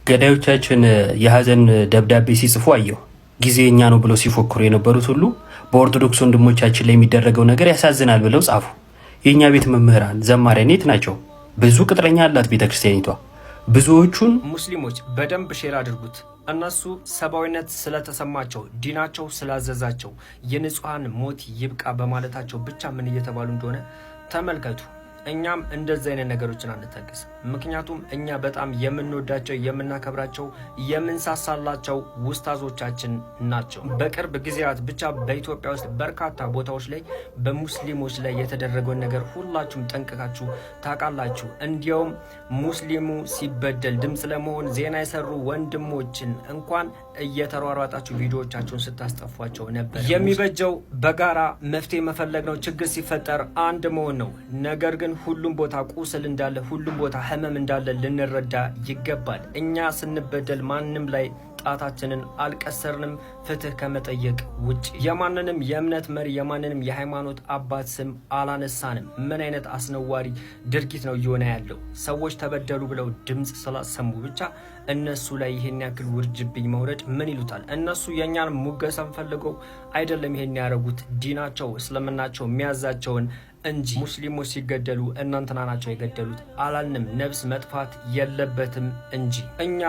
ገዳዮቻችን የሐዘን ደብዳቤ ሲጽፉ አየሁ። ጊዜኛ ነው ብለው ሲፎክሩ የነበሩት ሁሉ በኦርቶዶክስ ወንድሞቻችን ላይ የሚደረገው ነገር ያሳዝናል ብለው ጻፉ። የኛ ቤት መምህራን ዘማሪያን የት ናቸው? ብዙ ቅጥረኛ አላት ቤተክርስቲያኒቷ። ብዙዎቹን ሙስሊሞች በደንብ ሼር አድርጉት። እነሱ ሰብአዊነት ስለተሰማቸው ዲናቸው ስላዘዛቸው የንጹሃን ሞት ይብቃ በማለታቸው ብቻ ምን እየተባሉ እንደሆነ ተመልከቱ። እኛም እንደዚህ አይነት ነገሮችን አንታገስ። ምክንያቱም እኛ በጣም የምንወዳቸው የምናከብራቸው የምንሳሳላቸው ውስታዞቻችን ናቸው። በቅርብ ጊዜያት ብቻ በኢትዮጵያ ውስጥ በርካታ ቦታዎች ላይ በሙስሊሞች ላይ የተደረገውን ነገር ሁላችሁም ጠንቅቃችሁ ታውቃላችሁ። እንዲያውም ሙስሊሙ ሲበደል ድምፅ ለመሆን ዜና የሰሩ ወንድሞችን እንኳን እየተሯሯጣችሁ ቪዲዮዎቻችሁን ስታስጠፏቸው ነበር። የሚበጀው በጋራ መፍትሄ መፈለግ ነው። ችግር ሲፈጠር አንድ መሆን ነው። ነገር ግን ሁሉም ቦታ ቁስል እንዳለ ሁሉም ቦታ ህመም እንዳለ ልንረዳ ይገባል። እኛ ስንበደል ማንም ላይ ጣታችንን አልቀሰርንም ፍትህ ከመጠየቅ ውጪ። የማንንም የእምነት መሪ የማንንም የሃይማኖት አባት ስም አላነሳንም። ምን አይነት አስነዋሪ ድርጊት ነው እየሆነ ያለው? ሰዎች ተበደሉ ብለው ድምፅ ስላሰሙ ብቻ እነሱ ላይ ይሄን ያክል ውርጅብኝ መውረድ ምን ይሉታል? እነሱ የኛን ሙገሳን ፈልገው አይደለም ይሄን ያደረጉት። ዲናቸው እስልምናቸው የሚያዛቸውን እንጂ ሙስሊሞች ሲገደሉ እናንተና ናቸው የገደሉት አላልንም። ነፍስ መጥፋት የለበትም እንጂ እኛ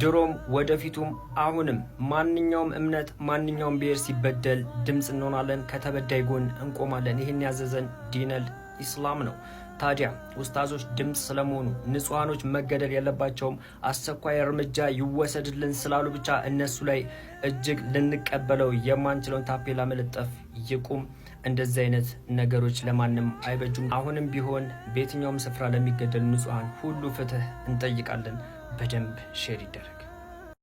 ድሮም ወደፊቱም አሁንም ማንኛውም እምነት ማንኛውም ብሔር ሲበደል ድምፅ እንሆናለን፣ ከተበዳይ ጎን እንቆማለን። ይህን ያዘዘን ዲነል ኢስላም ነው። ታዲያ ኡስታዞች ድምፅ ስለመሆኑ ንጹሃኖች መገደል የለባቸውም አስቸኳይ እርምጃ ይወሰድልን ስላሉ ብቻ እነሱ ላይ እጅግ ልንቀበለው የማንችለውን ታፔላ መለጠፍ ይቁም። እንደዚህ አይነት ነገሮች ለማንም አይበጁም። አሁንም ቢሆን በየትኛውም ስፍራ ለሚገደሉ ንጹሃን ሁሉ ፍትህ እንጠይቃለን። በደንብ ሼር ይደረግ።